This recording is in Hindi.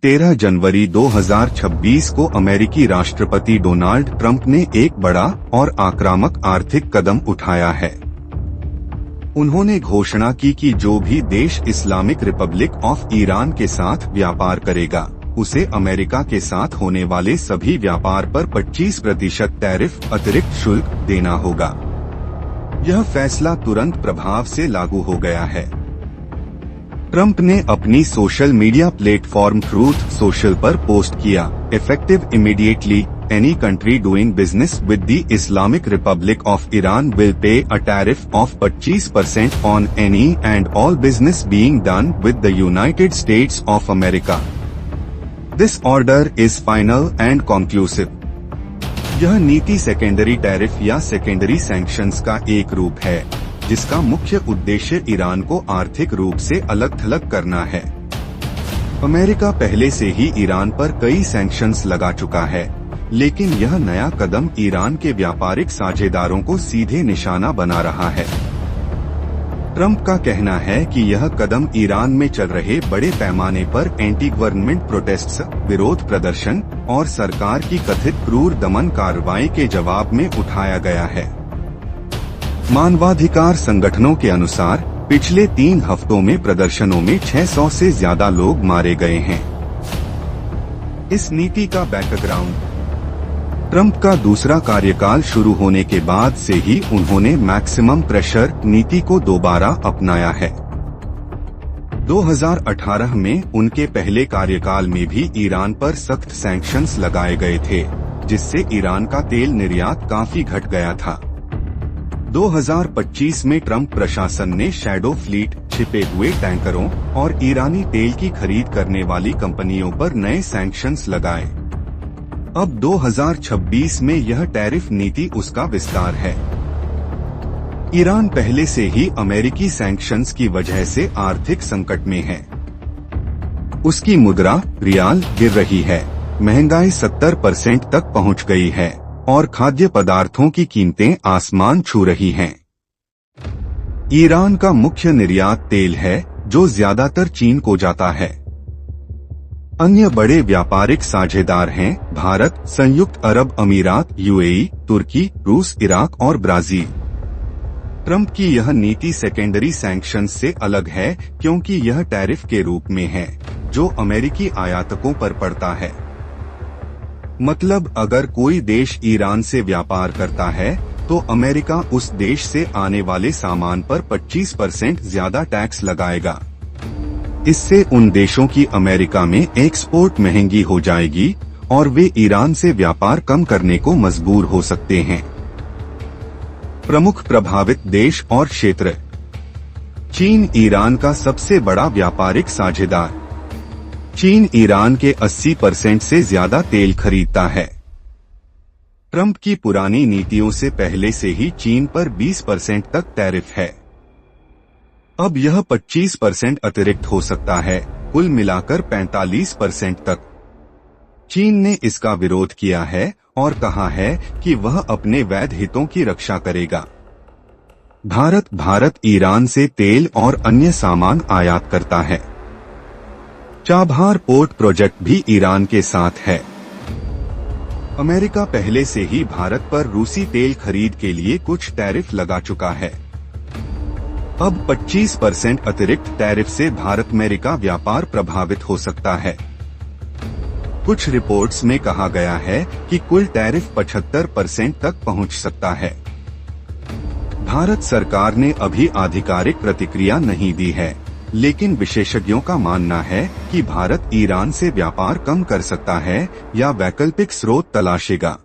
13 जनवरी 2026 को अमेरिकी राष्ट्रपति डोनाल्ड ट्रंप ने एक बड़ा और आक्रामक आर्थिक कदम उठाया है। उन्होंने घोषणा की कि जो भी देश इस्लामिक रिपब्लिक ऑफ ईरान के साथ व्यापार करेगा, उसे अमेरिका के साथ होने वाले सभी व्यापार पर 25% टैरिफ अतिरिक्त शुल्क देना होगा। यह फैसला तुरंत प्रभाव से लागू हो गया है। ट्रंप ने अपनी social media platform truth social पर पोस्ट किया, effective immediately, any country doing business with the Islamic Republic of Iran will pay a tariff of 25% on any and all business being done with the United states of America. This order is final and conclusive. यह नीति सेकेंडरी टैरिफ या सेकेंडरी सैंक्शंस का एक रूप है, जिसका मुख्य उद्देश्य ईरान को आर्थिक रूप से अलग थलग करना है। अमेरिका पहले से ही ईरान पर कई सैंक्शंस लगा चुका है, लेकिन यह नया कदम ईरान के व्यापारिक साझेदारों को सीधे निशाना बना रहा है। ट्रंप का कहना है कि यह कदम ईरान में चल रहे बड़े पैमाने पर एंटी गवर्नमेंट प्रोटेस्ट्स, विरोध प्रदर्शन और सरकार की कथित क्रूर दमन कार्रवाई के जवाब में उठाया गया है। मानवाधिकार संगठनों के अनुसार पिछले 3 हफ्तों में प्रदर्शनों में 600 से ज्यादा लोग मारे गए हैं। इस नीति का बैकग्राउंड: ट्रंप का दूसरा कार्यकाल शुरू होने के बाद से ही उन्होंने मैक्सिमम प्रेशर नीति को दोबारा अपनाया है। 2018 में उनके पहले कार्यकाल में भी ईरान पर सख्त सैंक्शंस लगाए गए थे, जिससे ईरान का तेल निर्यात काफी घट गया था। 2025 में ट्रंप प्रशासन ने शैडो फ्लीट, छिपे हुए टैंकरों और ईरानी तेल की खरीद करने वाली कंपनियों पर नए सैंक्शंस लगाए। अब 2026 में यह टैरिफ नीति उसका विस्तार है। ईरान पहले से ही अमेरिकी सैंक्शंस की वजह से आर्थिक संकट में है। उसकी मुद्रा रियाल गिर रही है, महंगाई 70% तक पहुंच गई है और खाद्य पदार्थों की कीमतें आसमान छू रही हैं। ईरान का मुख्य निर्यात तेल है, जो ज्यादातर चीन को जाता है। अन्य बड़े व्यापारिक साझेदार हैं भारत, संयुक्त अरब अमीरात, यूएई, तुर्की, रूस, इराक और ब्राजील। ट्रंप की यह नीति सेकेंडरी सैंक्शंस से अलग है, क्योंकि यह टैरिफ के रूप में है, जो अमेरिकी आयातकों पर पड़ता है। मतलब अगर कोई देश ईरान से व्यापार करता है, तो अमेरिका उस देश से आने वाले सामान पर 25% ज्यादा टैक्स लगाएगा। इससे उन देशों की अमेरिका में एक्सपोर्ट महंगी हो जाएगी और वे ईरान से व्यापार कम करने को मजबूर हो सकते हैं। प्रमुख प्रभावित देश और क्षेत्र: चीन ईरान का सबसे बड़ा व्यापारिक साझेदार। चीन ईरान के 80% से ज्यादा तेल खरीदता है। ट्रंप की पुरानी नीतियों से पहले से ही चीन पर 20% तक टैरिफ है। अब यह 25% अतिरिक्त हो सकता है, कुल मिलाकर 45% तक। चीन ने इसका विरोध किया है और कहा है कि वह अपने वैध हितों की रक्षा करेगा। भारत ईरान से तेल और अन्य सामान आयात करता है। चाबहार पोर्ट प्रोजेक्ट भी ईरान के साथ है। अमेरिका पहले से ही भारत पर रूसी तेल खरीद के लिए कुछ टैरिफ लगा चुका है। अब 25% अतिरिक्त टैरिफ से भारत अमेरिका व्यापार प्रभावित हो सकता है। कुछ रिपोर्ट्स में कहा गया है कि कुल टैरिफ 75% तक पहुंच सकता है। भारत सरकार ने अभी आधिकारिक प्रतिक्रिया नहीं दी है, लेकिन विशेषज्ञों का मानना है कि भारत ईरान से व्यापार कम कर सकता है या वैकल्पिक स्रोत तलाशेगा।